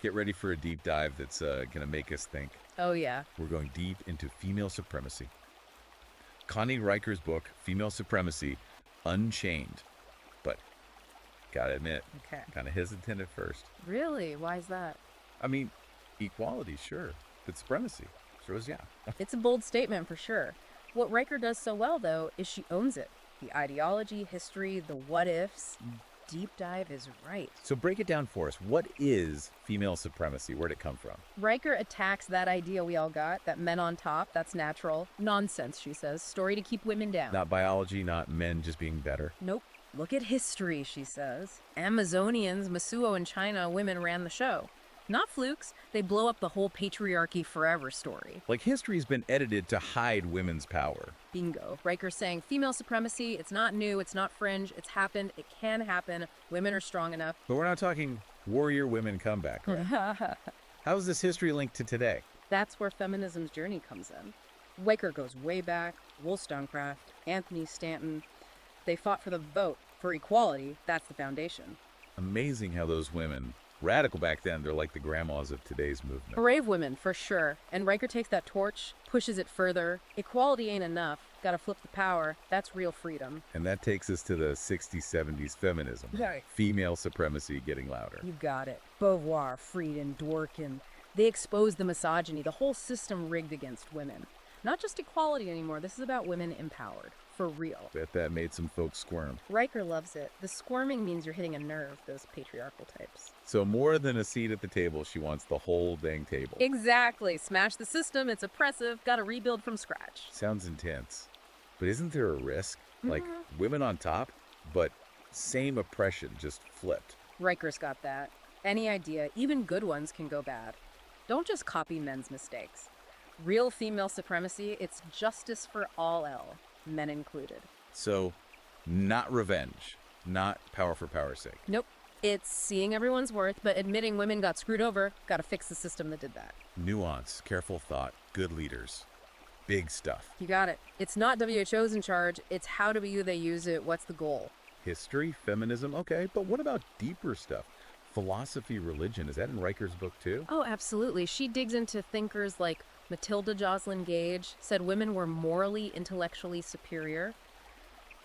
get ready for a deep dive that's going to make us think. Oh, yeah. We're going deep into female supremacy. Connie Riker's book, Female Supremacy, Unchained. But, gotta admit, Okay. kind of hesitant at first. Really? Why is that? I mean, equality, sure. But supremacy, sure as yeah. It's a bold statement for sure. What Riker does so well, though, is she owns it. The ideology, history, the what-ifs. Deep dive is right. So break it down for us. What is female supremacy? Where'd it come from? Riker attacks that idea we all got, that men on top, that's natural. Nonsense, she says. Story to keep women down. Not biology, not men just being better. Nope. Look at history, she says. Amazonians, Masuo, and China women ran the show. Not flukes. They blow up the whole patriarchy forever story. Like history's been edited to hide women's power. Bingo. Riker's saying female supremacy, it's not new, it's not fringe, it's happened, it can happen, women are strong enough. But we're not talking warrior women comeback, right? How's this history linked to today? That's where feminism's journey comes in. Riker goes way back, Wollstonecraft, Anthony Stanton. They fought for the vote, for equality, that's the foundation. Amazing how those women, radical back then, they're like the grandmas of today's movement. Brave women, for sure. And Riker takes that torch, pushes it further. Equality ain't enough. Gotta flip the power. That's real freedom. And that takes us to the 60s, 70s feminism. Right. Female supremacy getting louder. You got it. Beauvoir, Frieden, Dworkin. They expose the misogyny, the whole system rigged against women. Not just equality anymore. This is about women empowered. For real. Bet that made some folks squirm. Riker loves it. The squirming means you're hitting a nerve, those patriarchal types. So more than a seat at the table, she wants the whole dang table. Exactly. Smash the system. It's oppressive. Gotta rebuild from scratch. Sounds intense. But isn't there a risk? Like women on top, but same oppression, just flipped. Riker's got that. Any idea, even good ones, can go bad. Don't just copy men's mistakes. Real female supremacy, it's justice for all L, men included. So, not revenge, not power for power's sake. Nope. It's seeing everyone's worth, but admitting women got screwed over. Gotta fix the system that did that. Nuance, careful thought, good leaders. Big stuff. You got it. It's not WHO's in charge. It's how do they use it? What's the goal? History, feminism, okay, but what about deeper stuff? Philosophy, religion, is that in Riker's book too? Oh, absolutely. She digs into thinkers like Matilda Joslyn Gage, said women were morally, intellectually superior.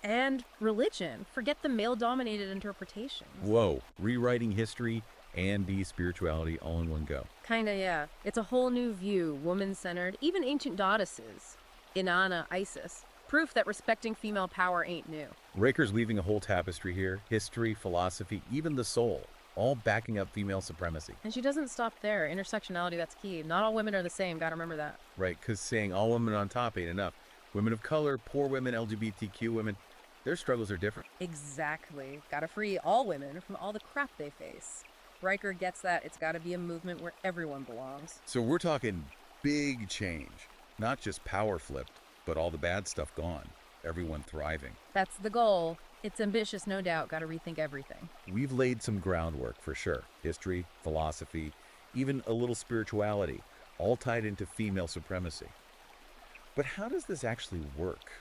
And religion. Forget the male-dominated interpretations. Whoa, rewriting history and spirituality all in one go. Kinda, yeah. It's a whole new view, woman-centered, even ancient goddesses. Inanna, Isis. Proof that respecting female power ain't new. Riker's leaving a whole tapestry here. History, philosophy, even the soul. All backing up female supremacy. And she doesn't stop there. Intersectionality, that's key. Not all women are the same. Gotta remember that. Right, because saying all women on top ain't enough. Women of color, poor women, LGBTQ women, their struggles are different. Exactly. Gotta free all women from all the crap they face. Riker gets that. It's gotta be a movement where everyone belongs. So we're talking big change. Not just power flipped, but all the bad stuff gone. Everyone thriving. That's the goal. It's ambitious, no doubt. Gotta rethink everything. We've laid some groundwork for sure. History, philosophy, even a little spirituality, all tied into female supremacy. But how does this actually work?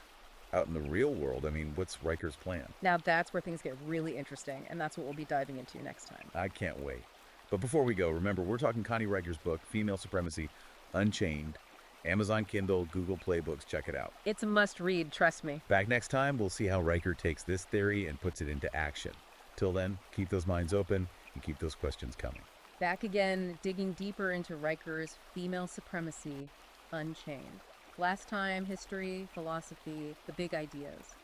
Out in the real world, I mean, what's Riker's plan? Now that's where things get really interesting, and that's what we'll be diving into next time. I can't wait. But before we go, remember, we're talking Connie Riker's book, Female Supremacy, Unchained. Amazon Kindle, Google Play Books, check it out. It's a must-read, trust me. Back next time, we'll see how Riker takes this theory and puts it into action. Till then, keep those minds open and keep those questions coming. Back again, digging deeper into Riker's Female Supremacy, Unchained. Last time, history, philosophy, the big ideas.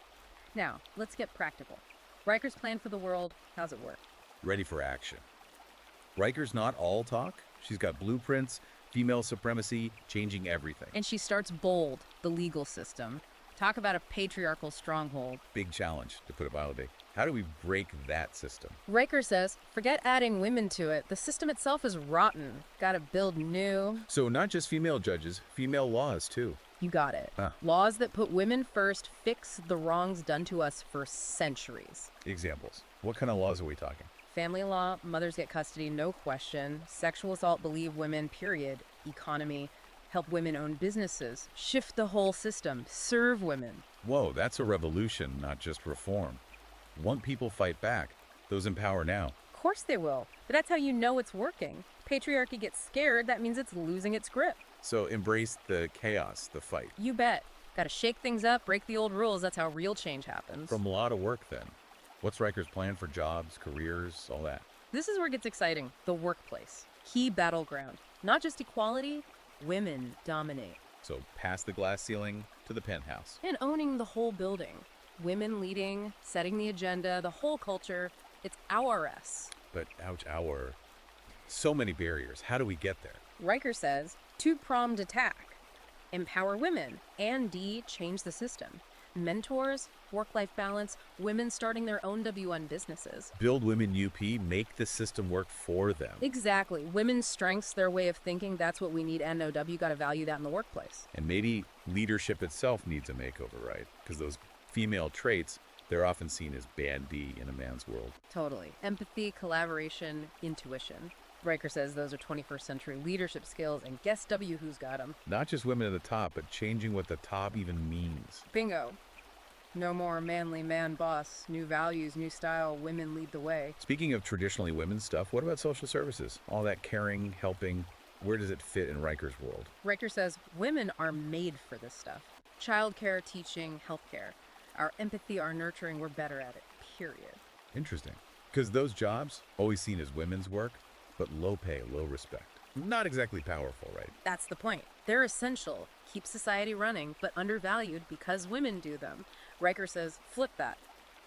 Now, let's get practical. Riker's plan for the world, how's it work? Ready for action. Riker's not all talk. She's got blueprints, female supremacy, changing everything. And she starts bold, the legal system. Talk about a patriarchal stronghold. Big challenge, to put it mildly. How do we break that system? Riker says, forget adding women to it. The system itself is rotten. Gotta build new. So not just female judges, female laws too. You got it. Laws that put women first fix the wrongs done to us for centuries. Examples. What kind of laws are we talking? Family law, mothers get custody, no question. Sexual assault, believe women, period. Economy, help women own businesses. Shift the whole system. Serve women. Whoa, that's a revolution, not just reform. Want people fight back. Those in power now. course they will, but that's how you know it's working. Patriarchy gets scared, that means it's losing its grip. So embrace the chaos, the fight. You bet. Gotta shake things up, break the old rules, that's how real change happens. From a lot of work then. What's Riker's plan for jobs, careers, all that? This is where it gets exciting. The workplace. Key battleground. Not just equality, women dominate. So past the glass ceiling to the penthouse. And owning the whole building. Women leading, setting the agenda, the whole culture. It's ours. But ouch, so many barriers. How do we get there? Riker says, two-pronged attack. Empower women, and D, change the system. Mentors, work-life balance, women starting their own W1 businesses. Build women UP, make the system work for them. Exactly. Women's strengths, their way of thinking, that's what we need. NOW, got to value that in the workplace. And maybe leadership itself needs a makeover, right? Because those female traits, they're often seen as band B in a man's world. Totally. Empathy, collaboration, intuition. Riker says those are 21st century leadership skills, and guess W who's got them. Not just women at the top, but changing what the top even means. Bingo. No more manly man boss. New values, new style, women lead the way. Speaking of traditionally women's stuff, what about social services? All that caring, helping, where does it fit in Riker's world? Riker says women are made for this stuff. Childcare, teaching, healthcare. Our empathy, our nurturing, we're better at it, period. Interesting. Because those jobs, always seen as women's work, but low pay, low respect. Not exactly powerful, right? That's the point. They're essential, keep society running, but undervalued because women do them. Riker says, flip that.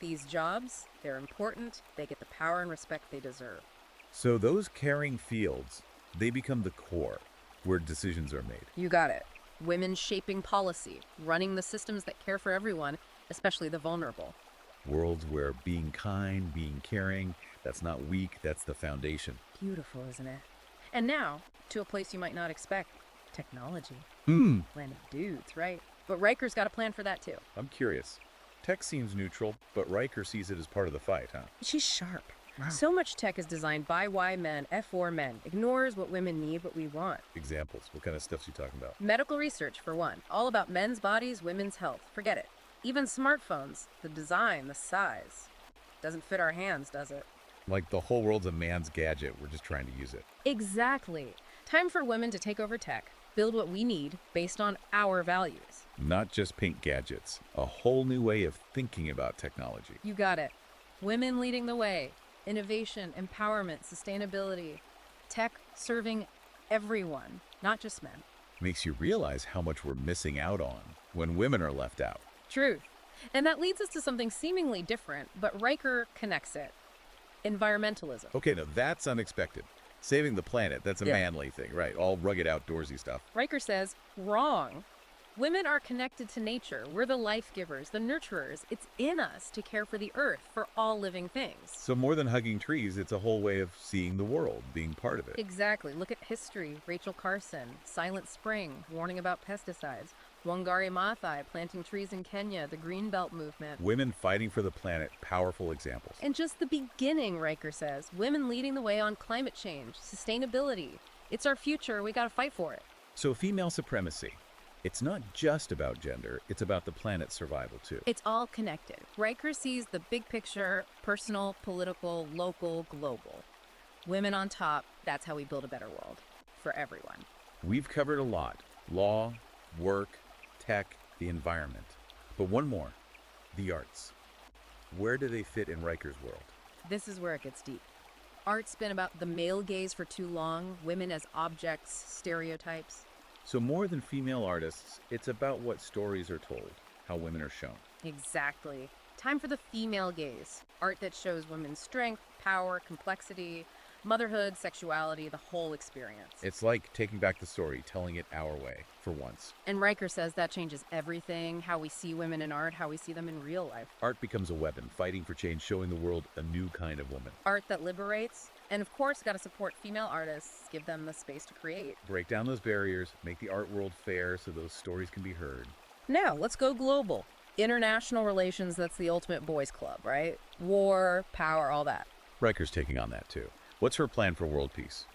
These jobs, they're important, they get the power and respect they deserve. So those caring fields, they become the core, where decisions are made. You got it. Women shaping policy, running the systems that care for everyone, especially the vulnerable. Worlds where being kind, being caring, that's not weak, that's the foundation. Beautiful, isn't it? And now, to a place you might not expect, technology. Hmm. Land of dudes, right? But Riker's got a plan for that too. I'm curious. Tech seems neutral, but Riker sees it as part of the fight, huh? She's sharp. Wow. So much tech is designed by Y men, for men, ignores what women need, what we want. Examples. What kind of stuff's you talking about? Medical research, for one. All about men's bodies, women's health. Forget it. Even smartphones, the design, the size. Doesn't fit our hands, does it? Like the whole world's a man's gadget, we're just trying to use it. Exactly. Time for women to take over tech, build what we need based on our values. Not just pink gadgets, a whole new way of thinking about technology. You got it. Women leading the way. Innovation, empowerment, sustainability. Tech serving everyone, not just men. Makes you realize how much we're missing out on when women are left out. Truth. And that leads us to something seemingly different, but Riker connects it. Environmentalism. Okay, now that's unexpected. Saving the planet, that's a manly thing, right? All rugged outdoorsy stuff. Riker says, wrong. Women are connected to nature. We're the life givers, the nurturers. It's in us to care for the earth, for all living things. So more than hugging trees, it's a whole way of seeing the world, being part of it. Exactly. Look at history. Rachel Carson, Silent Spring, warning about pesticides. Wangari Maathai, planting trees in Kenya, the Greenbelt movement. Women fighting for the planet, powerful examples. And just the beginning, Riker says. Women leading the way on climate change, sustainability. It's our future. We got to fight for it. So female supremacy. It's not just about gender, it's about the planet's survival too. It's all connected. Riker sees the big picture, personal, political, local, global. Women on top, that's how we build a better world. For everyone. We've covered a lot. Law, work, tech, the environment. But one more, the arts. Where do they fit in Riker's world? This is where it gets deep. Art's been about the male gaze for too long, women as objects, stereotypes. So more than female artists, it's about what stories are told, how women are shown. Exactly. Time for the female gaze. Art that shows women's strength, power, complexity, motherhood, sexuality, the whole experience. It's like taking back the story, telling it our way, for once. And Riker says that changes everything, how we see women in art, how we see them in real life. Art becomes a weapon, fighting for change, showing the world a new kind of woman. Art that liberates, and of course, got to support female artists, give them the space to create. Break down those barriers, make the art world fair so those stories can be heard. Now, let's go global. International relations, that's the ultimate boys club, right? War, power, all that. Riker's taking on that too. What's her plan for world peace?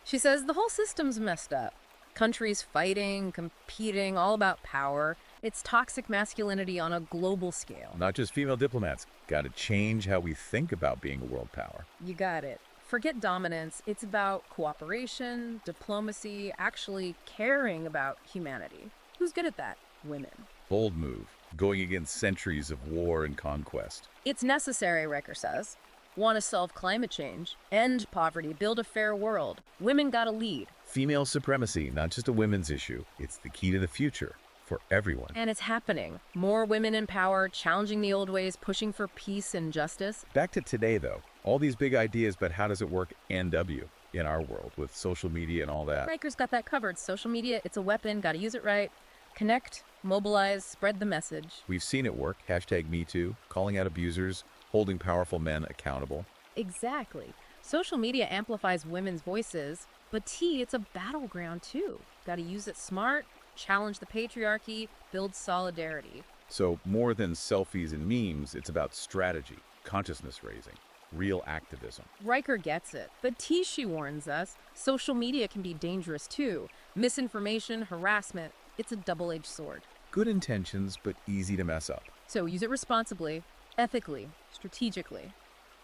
She says the whole system's messed up. Countries fighting, competing, all about power. It's toxic masculinity on a global scale. Not just female diplomats. Got to change how we think about being a world power. You got it. Forget dominance. It's about cooperation, diplomacy, actually caring about humanity. Who's good at that? Women. Bold move, going against centuries of war and conquest. It's necessary, Riker says. Want to solve climate change, end poverty, build a fair world. Women gotta lead. Female supremacy, not just a women's issue. It's the key to the future for everyone. And it's happening. More women in power, challenging the old ways, pushing for peace and justice. Back to today, though. All these big ideas, but how does it work NW in our world with social media and all that? Riker's got that covered. Social media, it's a weapon, gotta use it right. Connect, mobilize, spread the message. We've seen it work. #MeToo, calling out abusers, holding powerful men accountable. Exactly. Social media amplifies women's voices, but it's a battleground too. Gotta use it smart, challenge the patriarchy, build solidarity. So more than selfies and memes, it's about strategy, consciousness raising, real activism. Riker gets it, but she warns us, social media can be dangerous too. Misinformation, harassment, it's a double-edged sword. Good intentions, but easy to mess up. So use it responsibly, ethically, strategically.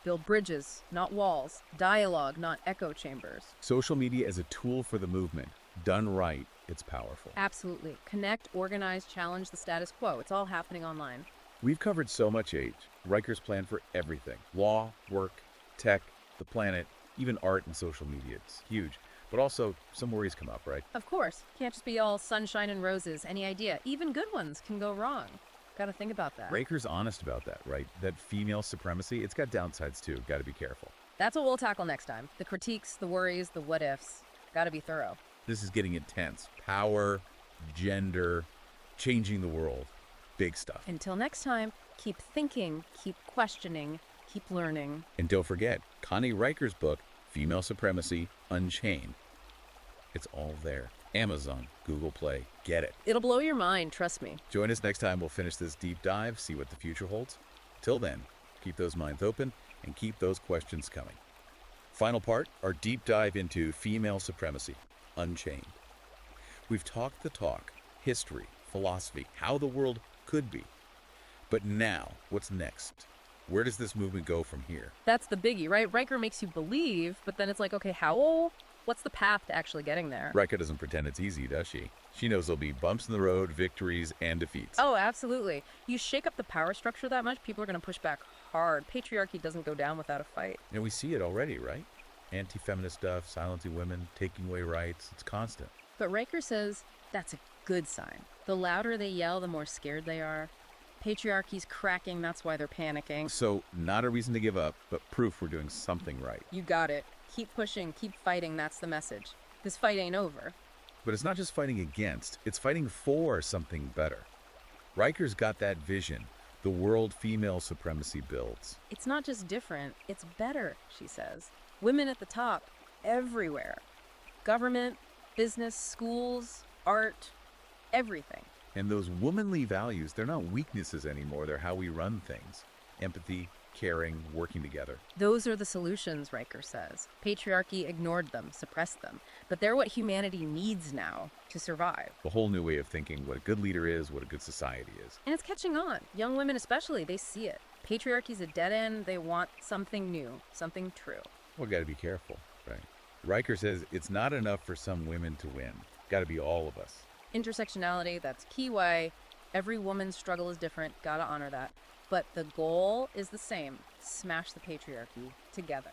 Build bridges, not walls. Dialogue, not echo chambers. Social media as a tool for the movement. Done right, it's powerful. Absolutely. Connect, organize, challenge the status quo. It's all happening online. We've covered so much, Age. Riker's plan for everything. Law, work, tech, the planet, even art and social media. It's huge. But also, some worries come up, right? Of course. Can't just be all sunshine and roses. Any idea. Even good ones can go wrong. Gotta think about that. Riker's honest about that, right? That female supremacy, it's got downsides too. Gotta be careful. That's what we'll tackle next time. The critiques, the worries, the what-ifs. Gotta be thorough. This is getting intense. Power, gender, changing the world. Big stuff. Until next time, keep thinking, keep questioning, keep learning. And don't forget, Connie Riker's book, Female Supremacy Unchained. It's all there. Amazon, Google Play, get it. It'll blow your mind, trust me. Join us next time. We'll finish this deep dive, see what the future holds. Till then, keep those minds open and keep those questions coming. Final part, our deep dive into female supremacy, Unchained. We've talked the talk, history, philosophy, how the world could be. But now, what's next? Where does this movement go from here? That's the biggie, right? Riker makes you believe, but then it's like, okay, how? What's the path to actually getting there? Riker doesn't pretend it's easy, does she? She knows there'll be bumps in the road, victories, and defeats. Oh, absolutely. You shake up the power structure that much, people are going to push back hard. Patriarchy doesn't go down without a fight. And we see it already, right? Anti-feminist stuff, silencing women, taking away rights. It's constant. But Riker says that's a good sign. The louder they yell, the more scared they are. Patriarchy's cracking, that's why they're panicking. So, not a reason to give up, but proof we're doing something right. You got it. Keep pushing, keep fighting, that's the message. This fight ain't over. But it's not just fighting against, it's fighting for something better. Riker's got that vision, the world female supremacy builds. It's not just different, it's better, she says. Women at the top, everywhere. Government, business, schools, art, everything. And those womanly values, they're not weaknesses anymore, they're how we run things. Empathy, caring, working together. Those are the solutions, Riker says. Patriarchy ignored them, suppressed them. But they're what humanity needs now to survive. A whole new way of thinking what a good leader is, what a good society is. And it's catching on. Young women especially, they see it. Patriarchy's a dead end. They want something new, something true. Well, got to be careful, right? Riker says it's not enough for some women to win. Got to be all of us. Intersectionality, that's key why every woman's struggle is different. Gotta honor that. But the goal is the same. Smash the patriarchy together.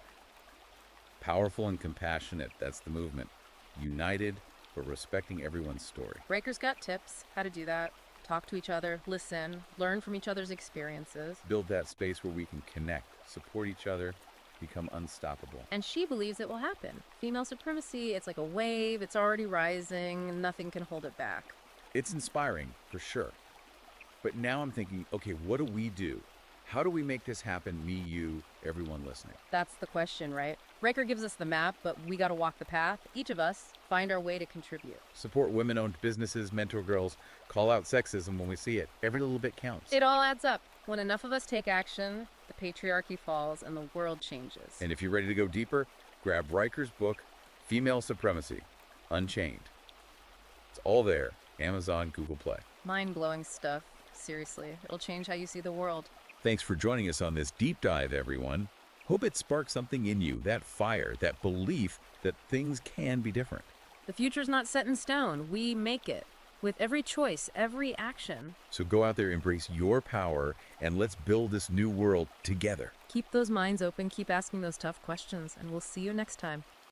Powerful and compassionate, that's the movement. United, but respecting everyone's story. Riker's got tips how to do that. Talk to each other, listen, learn from each other's experiences. Build that space where we can connect, support each other, become unstoppable. And she believes it will happen. Female supremacy, it's like a wave, it's already rising, nothing can hold it back. It's inspiring, for sure. But now I'm thinking, okay, what do we do? How do we make this happen, me, you, everyone listening? That's the question, right? Riker gives us the map, but we gotta walk the path. Each of us find our way to contribute. Support women-owned businesses, mentor girls, call out sexism when we see it. Every little bit counts. It all adds up. When enough of us take action, the patriarchy falls and the world changes. And if you're ready to go deeper, grab Riker's book, Female Supremacy Unchained. It's all there. Amazon, Google Play. Mind-blowing stuff. Seriously, it'll change how you see the world. Thanks for joining us on this deep dive, everyone. Hope it sparked something in you, that fire, that belief that things can be different. The future's not set in stone. We make it. With every choice, every action. So go out there, embrace your power, and let's build this new world together. Keep those minds open, keep asking those tough questions, and we'll see you next time.